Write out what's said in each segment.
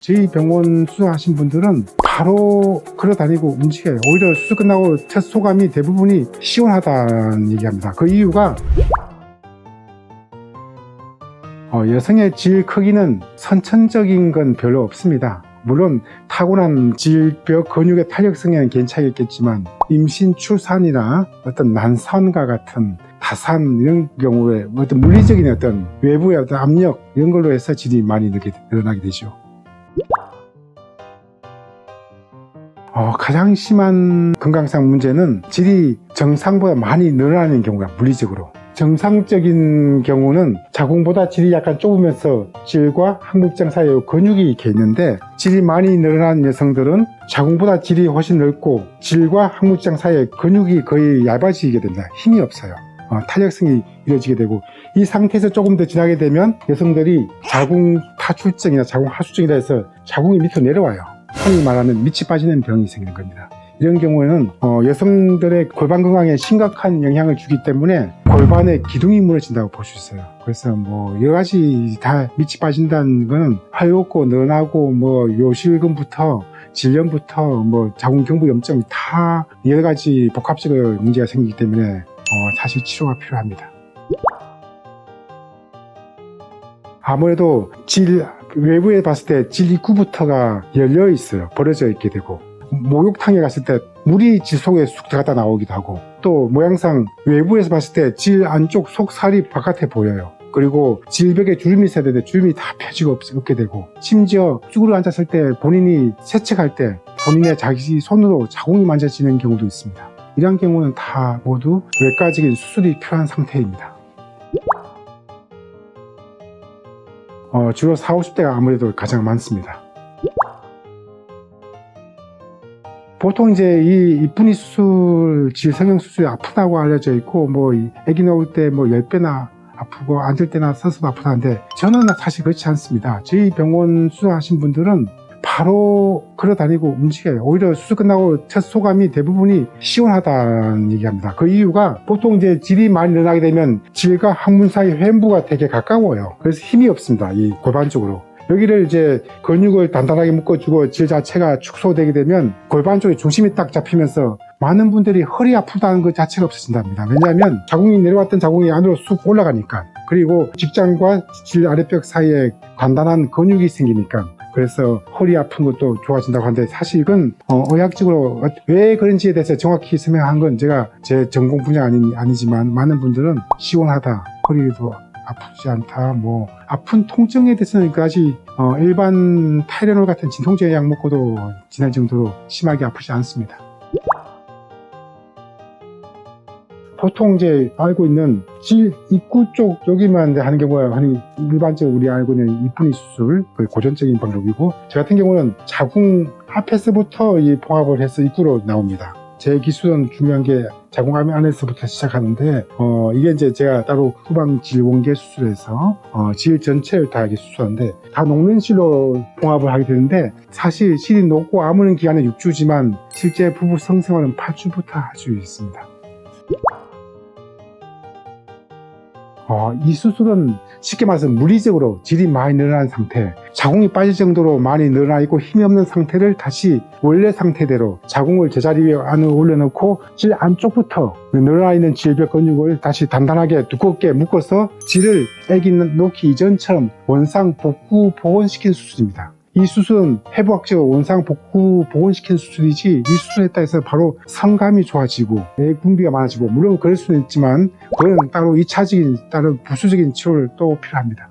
저희 병원 수술하신 분들은 바로 걸어다니고 움직여요. 오히려 수술 끝나고 첫 소감이 대부분이 시원하다는 얘기합니다. 그 이유가 여성의 질 크기는 선천적인 건 별로 없습니다. 물론 타고난 질벽 근육의 탄력성에는 괜찮겠지만 임신, 출산이나 어떤 난산과 같은 다산 이런 경우에 어떤 물리적인 어떤 외부의 어떤 압력 이런 걸로 해서 질이 많이 늘어나게 되죠. 가장 심한 건강상 문제는 질이 정상보다 많이 늘어나는 경우가 물리적으로. 정상적인 경우는 자궁보다 질이 약간 좁으면서 질과 항문장 사이에 근육이 이렇게 있는데, 질이 많이 늘어난 여성들은 자궁보다 질이 훨씬 넓고 질과 항문장 사이에 근육이 거의 얇아지게 됩니다. 힘이 없어요. 탄력성이 이루어지게 되고, 이 상태에서 조금 더 지나게 되면 여성들이 자궁 파출증이나 자궁 하수증이라 해서 자궁이 밑으로 내려와요. 흔히 말하는 밑이 빠지는 병이 생기는 겁니다. 이런 경우에는 여성들의 골반 건강에 심각한 영향을 주기 때문에 골반의 기둥이 무너진다고 볼 수 있어요. 그래서 여러 가지 다 밑이 빠진다는 거는 하얗고 늘어나고 요실금부터 질염부터 자궁 경부 염증이 다 여러 가지 복합적으로 문제가 생기기 때문에 사실 치료가 필요합니다. 아무래도 질 외부에 봤을 때 질 입구부터가 열려 있어요. 벌어져 있게 되고, 목욕탕에 갔을 때 물이 질 속에 쑥 들어갔다 나오기도 하고, 또 모양상 외부에서 봤을 때 질 안쪽 속살이 바깥에 보여요. 그리고 질벽에 주름이 있어야 되는데 주름이 다 펴지고 없게 되고, 심지어 쭈그려 앉았을 때 본인이 세척할 때 본인의 자기 손으로 자궁이 만져지는 경우도 있습니다. 이런 경우는 다 모두 외과적인 수술이 필요한 상태입니다. 주로 40, 50대가 아무래도 가장 많습니다. 보통 이제 이 이쁜이 수술, 질 성형 수술이 아프다고 알려져 있고, 아기 나올 때 10배나 아프고 앉을 때나 서서 아프다는데, 저는 사실 그렇지 않습니다. 저희 병원 수술하신 분들은 바로 걸어다니고 움직여요. 오히려 수술 끝나고 첫 소감이 대부분이 시원하다는 얘기합니다. 그 이유가 보통 이제 질이 많이 늘어나게 되면 질과 항문 사이 횡부가 되게 가까워요. 그래서 힘이 없습니다. 이 골반 쪽으로. 여기를 이제 근육을 단단하게 묶어주고 질 자체가 축소되게 되면 골반 쪽에 중심이 딱 잡히면서 많은 분들이 허리 아프다는 것 자체가 없어진답니다. 왜냐하면 자궁이 내려왔던 자궁이 안으로 쑥 올라가니까, 그리고 직장과 질 아랫벽 사이에 단단한 근육이 생기니까, 그래서 허리 아픈 것도 좋아진다고 하는데, 사실 이건 의학적으로 왜 그런지에 대해서 정확히 설명한 건 제가 제 전공 분야가 아니지만, 많은 분들은 시원하다, 허리도 아프지 않다, 아픈 통증에 대해서는 그다지 일반 타이레놀 같은 진통제 약 먹고도 지날 정도로 심하게 아프지 않습니다. 보통 이제 알고 있는 질 입구 쪽 여기만 하는 경우가 일반적으로 우리 알고 있는 이쁜이 수술, 그 고전적인 방법이고, 저 같은 경우는 자궁 앞에서부터 봉합을 해서 입구로 나옵니다. 제 기술은 중요한 게 자궁 안에서부터 시작하는데, 이게 이제 제가 따로 후방 질 원계 수술해서 질 전체를 다 이렇게 수술하는데, 다 녹는 실로 봉합을 하게 되는데, 사실 실이 녹고 아무는 기간은 6주지만 실제 부부 성생활은 8주부터 할 수 있습니다. 이 수술은 쉽게 말해서 물리적으로 질이 많이 늘어난 상태, 자궁이 빠질 정도로 많이 늘어나 있고 힘이 없는 상태를 다시 원래 상태대로 자궁을 제자리 위에 안으로 올려놓고 질 안쪽부터 늘어나 있는 질벽 근육을 다시 단단하게 두껍게 묶어서 질을 아기 놓기 이전처럼 원상 복구 복원시킨 수술입니다. 이 수술은 해부학적으로 원상 복구 복원시킨 수술이지, 이 수술했다 해서 바로 성감이 좋아지고 내분비가 많아지고, 물론 그럴 수는 있지만 그건 따로 2차적인 다른 부수적인 치료를 또 필요합니다.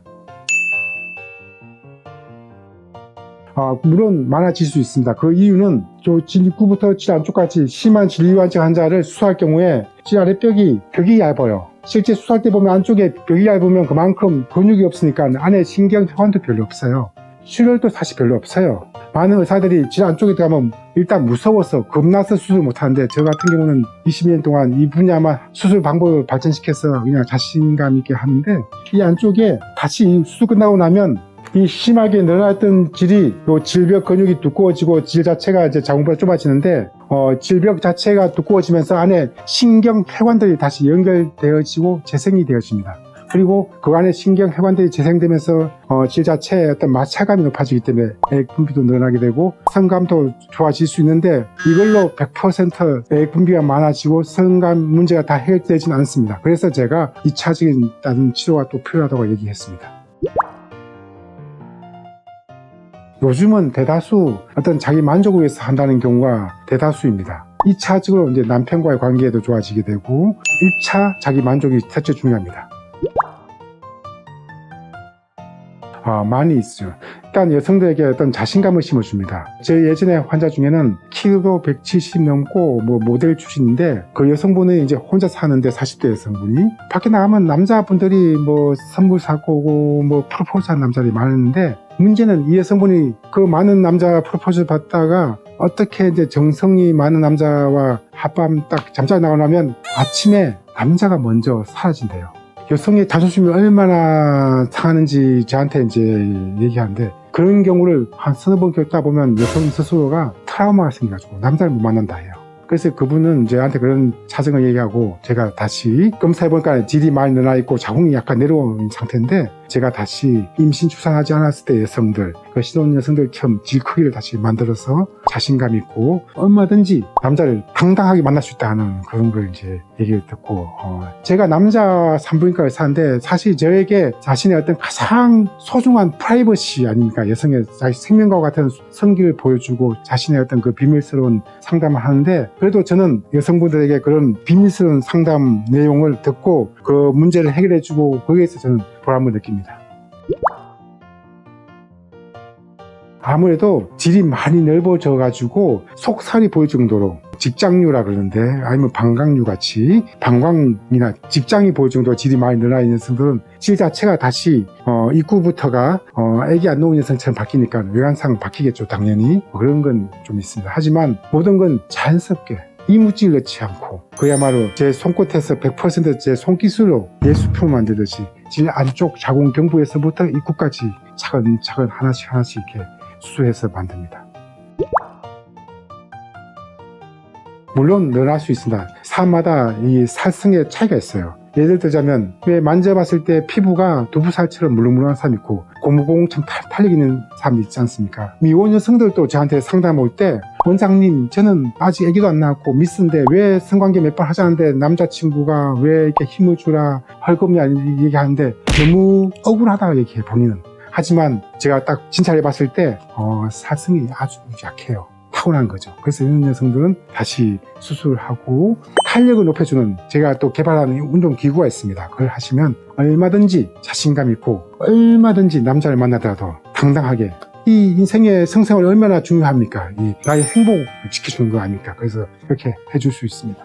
물론 많아질 수 있습니다. 그 이유는 질 입구부터 질 안쪽까지 심한 질환증 환자를 수술할 경우에 질 아랫벽이 벽이 얇아요. 실제 수술할 때 보면 안쪽에 벽이 얇으면 그만큼 근육이 없으니까 안에 신경혈관도 별로 없어요. 출혈도 사실 별로 없어요. 많은 의사들이 질 안쪽에 들어가면 일단 무서워서 겁나서 수술 못하는데, 저 같은 경우는 20년 동안 이 분야만 수술 방법을 발전시켜서 그냥 자신감 있게 하는데, 이 안쪽에 다시 수술 끝나고 나면 이 심하게 늘어났던 질이 질벽 근육이 두꺼워지고 질 자체가 이제 자궁보다 좁아지는데, 질벽 자체가 두꺼워지면서 안에 신경혈관들이 다시 연결되어지고 재생이 되어집니다. 그리고 그 안에 신경혈관들이 재생되면서 질 자체의 어떤 마찰감이 높아지기 때문에 액 분비도 늘어나게 되고 성감도 좋아질 수 있는데 이걸로 100% 액 분비가 많아지고 성감 문제가 다 해결되지는 않습니다. 그래서 제가 2차적인 다른 치료가 또 필요하다고 얘기했습니다. 요즘은 대다수 어떤 자기 만족을 위해서 한다는 경우가 대다수입니다. 2차적으로 이제 남편과의 관계도 좋아지게 되고 1차 자기 만족이 대체 중요합니다. 많이 있어요. 일단 여성들에게 어떤 자신감을 심어줍니다. 제 예전에 환자 중에는 키도 170 넘고 모델 출신인데 그 여성분이 이제 혼자 사는데 40대 여성분이 밖에 나가면 남자분들이 선물 사고 오고 프로포즈한 남자들이 많은데 문제는 이 여성분이 그 많은 남자 프로포즈 받다가 어떻게 이제 정성이 많은 남자와 하룻밤 딱 잠자리 나오려면 아침에 남자가 먼저 사라진대요. 여성의 자존심이 얼마나 상하는지 저한테 이제 얘기하는데 그런 경우를 한 서너 번 겪다 보면 여성 스스로가 트라우마가 생겨가지고 남자를 못 만난다 해요. 그래서 그분은 저한테 그런 사정을 얘기하고 제가 다시 검사해보니까 질이 많이 늘어나 있고 자궁이 약간 내려온 상태인데 제가 다시 임신 출산하지 않았을 때 여성들, 그 신혼 여성들처럼 질 크기를 다시 만들어서 자신감 있고 얼마든지 남자를 당당하게 만날 수 있다는 그런 걸 이제 얘기를 듣고 제가 남자 산부인과 의사인데 사실 저에게 자신의 어떤 가장 소중한 프라이버시 아닙니까? 여성의 자기 생명과 같은 성기를 보여주고 자신의 어떤 그 비밀스러운 상담을 하는데 그래도 저는 여성분들에게 그런 비밀스러운 상담 내용을 듣고 그 문제를 해결해주고 거기에서 저는 보람을 느낍니다. 아무래도 질이 많이 넓어져 가지고 속살이 보일 정도로 직장류라 그러는데 아니면 방광류 같이 방광이나 직장이 보일 정도로 질이 많이 늘어나 있는 여성들은 질 자체가 다시 입구부터가 애기 안 놓은 여성처럼 바뀌니까 외관상 바뀌겠죠. 당연히 그런 건 좀 있습니다. 하지만 모든 건 자연스럽게 이물질 넣지 않고 그야말로 제 손끝에서 100% 제 손기술로 예수품 만들듯이 질 안쪽 자궁 경부에서부터 입구까지 차근차근 하나씩 이렇게 수술해서 만듭니다. 물론 늘어날 수 있습니다. 사람마다 이 살성의 차이가 있어요. 예를 들자면 왜 만져봤을 때 피부가 두부살처럼 물렁물렁한 사람 있고 고무공처럼 탄력 있는 사람이 있지 않습니까? 미혼 여성들도 저한테 상담 올 때 원장님 저는 아직 아기도 안 낳았고 미스인데 왜 성관계 몇 번 하자는데 남자친구가 왜 이렇게 힘을 주라 헐겁냐 얘기하는데 너무 억울하다고 얘기해 본인은. 하지만 제가 딱 진찰해 봤을 때 살성이 아주 약해요. 타고난 거죠. 그래서 이런 여성들은 다시 수술하고 탄력을 높여주는 제가 또 개발하는 운동 기구가 있습니다. 그걸 하시면 얼마든지 자신감 있고 얼마든지 남자를 만나더라도 당당하게 이 인생의 성생활이 얼마나 중요합니까? 이 나의 행복을 지켜주는 거 아닙니까? 그래서 이렇게 해줄 수 있습니다.